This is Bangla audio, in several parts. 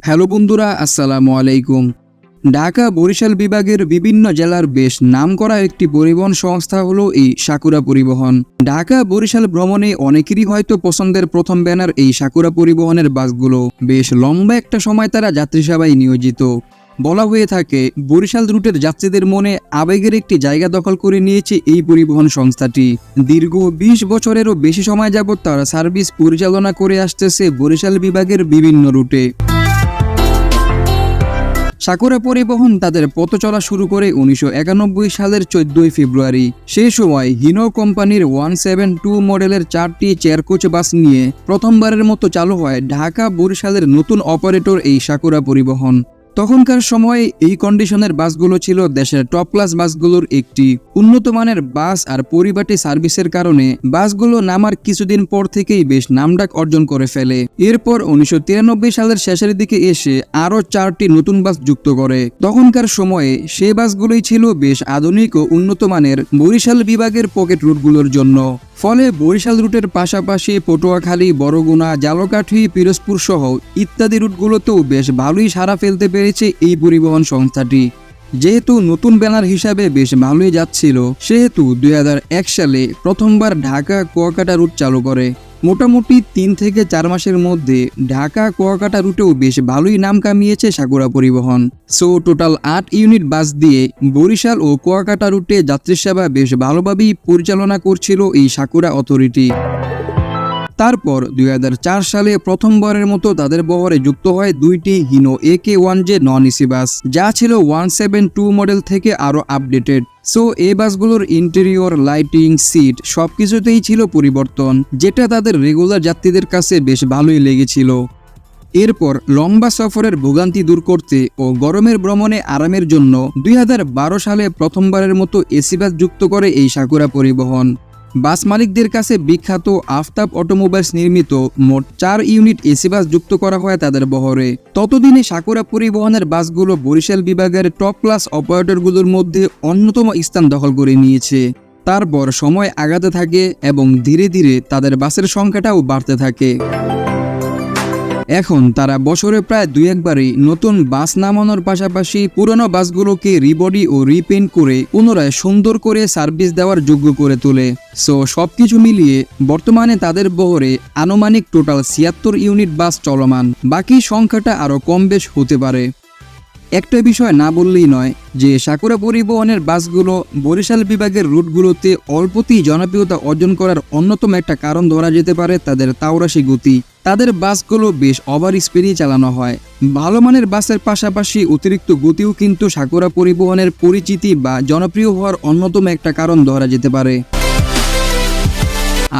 হ্যালো বন্ধুরা, আসসালামু আলাইকুম। ঢাকা বরিশাল বিভাগের বিভিন্ন জেলার বেশ নামকরা একটি পরিবহন সংস্থা হলো এই সাকুরা পরিবহন। ঢাকা বরিশাল ভ্রমণে অনেকেরই হয়তো পছন্দের প্রথম ব্যানার এই সাকুরা পরিবহনের বাসগুলো। বেশ লম্বা একটা সময় তারা যাত্রী সেবায় নিয়োজিত। বলা হয়ে থাকে বরিশাল রুটের যাত্রীদের মনে আবেগের একটি জায়গা দখল করে নিয়েছে এই পরিবহন সংস্থাটি। দীর্ঘ ২০ বছরেরও বেশি সময় যাবৎ তারা সার্ভিস পরিচালনা করে আসতেছে বরিশাল বিভাগের বিভিন্ন রুটে। সাকুরা পরিবহন তাদের পথ চলা শুরু করে ১৯৯১ সালের ১৪ ফেব্রুয়ারি। সেই সময় হিনো কোম্পানির 172 মডেলের 4টি চেয়ারকোচ বাস নিয়ে প্রথমবারের মতো চালু হয় ঢাকা বরিশালের নতুন অপারেটর এই সাকুরা পরিবহন। তখনকার সময়ে এই কন্ডিশনের বাসগুলো ছিল দেশের টপ ক্লাস বাসগুলোর একটি। উন্নত মানের বাস আর পরিপাটি সার্ভিসের কারণে বাসগুলো নামার কিছুদিন পর থেকেই বেশ নামডাক অর্জন করে ফেলে। এরপর ১৯৯৩ সালের শেষের দিকে এসে আরও 4টি নতুন বাস যুক্ত করে। তখনকার সময়ে সেই বাসগুলোই ছিল বেশ আধুনিক ও উন্নত মানের বরিশাল বিভাগের পকেট রুটগুলোর জন্য। ফলে বরিশাল রুটের পাশাপাশি পটুয়াখালী, বরগুনা, ঝালকাঠি, পিরোজপুর সহ ইত্যাদি রুটগুলোতেও বেশ ভালোই সাড়া ফেলতে পেরেছে এই পরিবহন সংস্থাটি। যেহেতু নতুন ব্যানার হিসাবে বেশ ভালোই যাচ্ছিল, সেহেতু ২০০১ সালে প্রথমবার ঢাকা কুয়াকাটা রুট চালু করে। মোটামুটি ৩ থেকে ৪ মাসের মধ্যে ঢাকা কুয়াকাটা রুটেও বেশ ভালোই নাম কামিয়েছে সাকুরা পরিবহন। টোটাল ৮ ইউনিট বাস দিয়ে বরিশাল ও কুয়াকাটা রুটে যাত্রী সেবা বেশ ভালোভাবেই পরিচালনা করছিল এই সাকুরা অথরিটি। তারপর ২০০৪ সালে প্রথমবারের মতো তাদের বহরে যুক্ত হয় ২টি Hino AK1J non AC bus, যা ছিল 172 মডেল থেকে আরও আপডেটেড। এই বাসগুলোর ইন্টেরিয়র, লাইটিং, সিট সবকিছুতেই ছিল পরিবর্তন, যেটা তাদের রেগুলার যাত্রীদের কাছে বেশ ভালোই লেগেছিল। এরপর লম্বা সফরের ভোগান্তি দূর করতে ও গরমের ভ্রমণে আরামের জন্য ২০১২ সালে প্রথমবারের মতো এসি বাস যুক্ত করে এই সাকুরা পরিবহন। বাস মালিকদের কাছে বিখ্যাত আফতাব অটোমোবাইলস নির্মিত মোট ৪ ইউনিট এসি বাস যুক্ত করা হয় তাদের বহরে। ততদিনে সাকুরা পরিবহনের বাসগুলো বরিশাল বিভাগের টপ ক্লাস অপারেটরগুলোর মধ্যে অন্যতম স্থান দখল করে নিয়েছে। তারপর সময় আগাতে থাকে এবং ধীরে ধীরে তাদের বাসের সংখ্যাটাও বাড়তে থাকে। এখন তারা বছরে প্রায় ২-১বারই নতুন বাস নামানোর পাশাপাশি পুরনো বাসগুলোকে রিবডি ও রিপেইন্ট করে পুনরায় সুন্দর করে সার্ভিস দেওয়ার যোগ্য করে তোলে। সবকিছু মিলিয়ে বর্তমানে তাদের বহরে আনুমানিক টোটাল ৭৬ ইউনিট বাস চলমান। বাকি সংখ্যাটা আরও কম বেশ হতে পারে। একটা বিষয় না বললেই নয় যে সাকুরা পরিবহনের বাসগুলো বরিশাল বিভাগের রুটগুলোতে অল্পতেই জনপ্রিয়তা অর্জন করার অন্যতম একটা কারণ ধরা যেতে পারে তাদের তাওরাশি গতি। তাদের বাসগুলো বেশ ওভার স্পিডেই চালানো হয়। ভালো মানের বাসের পাশাপাশি অতিরিক্ত গতিও কিন্তু সাকুরা পরিবহনের পরিচিতি বা জনপ্রিয় হওয়ার অন্যতম একটা কারণ ধরা যেতে পারে।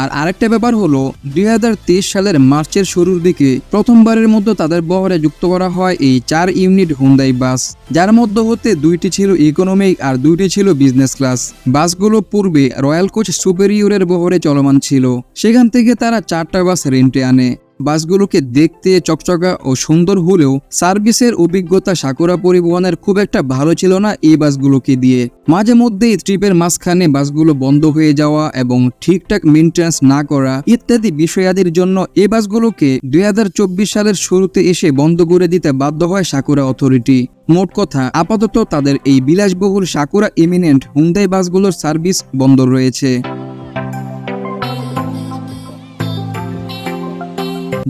আর আরেকটা ব্যাপার হলো ২০২৩ সালের মার্চের শুরুর দিকে প্রথমবারের মতো তাদের বহরে যুক্ত করা হয় এই ৪ ইউনিট হুন্দাই বাস, যার মধ্যে হতে ২টি ছিল ইকোনমিক আর ২টি ছিল বিজনেস ক্লাস। বাসগুলো পূর্বে রয়্যাল কোচ সুপেরিয়রের বহরে চলমান ছিল, সেখান থেকে তারা ৪টা বাস রেন্টে আনে। বাসগুলোকে দেখতে চকচকা ও সুন্দর হলেও সার্ভিসের অভিজ্ঞতা সাকুরা পরিবহনের খুব একটা ভালো ছিল না এই বাসগুলোকে দিয়ে। মাঝে মধ্যেই ট্রিপের মাঝখানে বাসগুলো বন্ধ হয়ে যাওয়া এবং ঠিকঠাক মেইনটেন্যান্স না করা ইত্যাদি বিষয়াদির জন্য এই বাসগুলোকে ২০২৪ সালের শুরুতে এসে বন্ধ করে দিতে বাধ্য হয় সাকুরা অথরিটি। মোট কথা, আপাতত তাদের এই বিলাসবহুল সাকুরা এমিনেন্ট হুন্দাই বাসগুলোর সার্ভিস বন্ধ রয়েছে।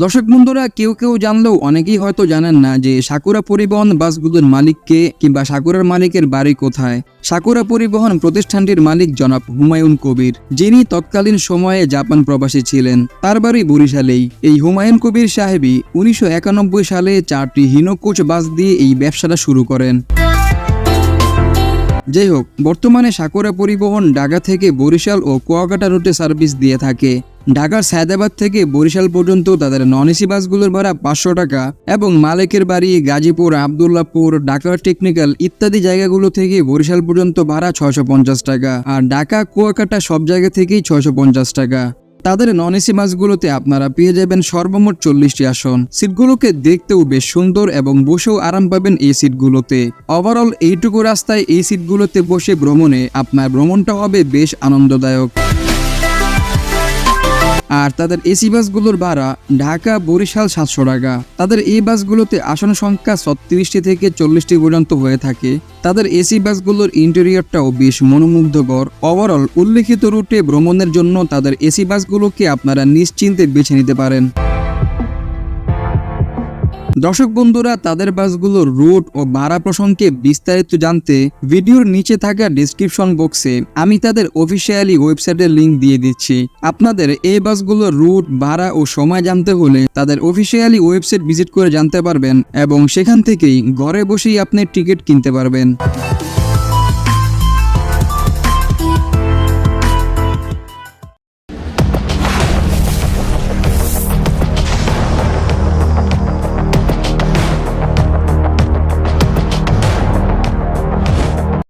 দর্শক বন্ধুরা, কেউ জানলেও অনেকেই হয়তো জানেন না যে সাকুরা পরিবহন বাসগুলোর মালিককে কিংবা সাকুরার মালিকের বাড়ি কোথায়। সাকুরা পরিবহন প্রতিষ্ঠানটির মালিক জনাব হুমায়ুন কবির, যিনি তৎকালীন সময়ে জাপান প্রবাসী ছিলেন। তার বাড়ি বরিশালেই। এই হুমায়ুন কবির সাহেবই ১৯৯১ সালে ৪টি হিনো কোচ বাস দিয়ে এই ব্যবসাটা শুরু করেন। যাই হোক, বর্তমানে সাকুরা পরিবহন ঢাকা থেকে বরিশাল ও কুয়াকাটা রুটে সার্ভিস দিয়ে থাকে। ঢাকার সায়দাবাদ থেকে বরিশাল পর্যন্ত তাদের নন এসি বাসগুলোর ভাড়া ৫০০ টাকা এবং মালিকের বাড়ি, গাজীপুর, আবদুল্লাহপুর, ঢাকার টেকনিক্যাল ইত্যাদি জায়গাগুলো থেকে বরিশাল পর্যন্ত ভাড়া ৬৫০ টাকা, আর ঢাকা কুয়াকাটা সব জায়গা থেকেই ৬৫০ টাকা। তাদের নন এসি বাসগুলোতে আপনারা পেয়ে যাবেন সর্বমোট ৪০টি আসন। সিটগুলোকে দেখতেও বেশ সুন্দর এবং বসেও আরাম পাবেন এই সিটগুলোতে। ওভারঅল এইটুকু রাস্তায় এই সিটগুলোতে বসে ভ্রমণে আপনার ভ্রমণটা হবে বেশ আনন্দদায়ক। আর তাদের এসি বাসগুলোর ভাড়া ঢাকা বরিশাল 700 টাকা। তাদের এই বাসগুলোতে আসন সংখ্যা 36টি থেকে 40টি পর্যন্ত হয়ে থাকে। তাদের এসি বাসগুলোর ইন্টেরিয়রটাও বেশ মনোমুগ্ধকর। ওভারঅল উল্লেখিত রুটে ভ্রমণের জন্য তাদের এসি বাসগুলোকে আপনারা নিশ্চিন্তে বেছে নিতে পারেন। দর্শক বন্ধুরা, তাদের বাসগুলোর রুট ও ভাড়া প্রসঙ্গে বিস্তারিত জানতে ভিডিওর নিচে থাকা ডেসক্রিপশন বক্সে আমি তাদের অফিসিয়ালি ওয়েবসাইটের লিংক দিয়ে দিচ্ছি। আপনাদের এই বাসগুলোর রুট, ভাড়া ও সময় জানতে হলে তাদের অফিসিয়ালি ওয়েবসাইট ভিজিট করে জানতে পারবেন এবং সেখান থেকেই ঘরে বসেই আপনি টিকিট কিনতে পারবেন।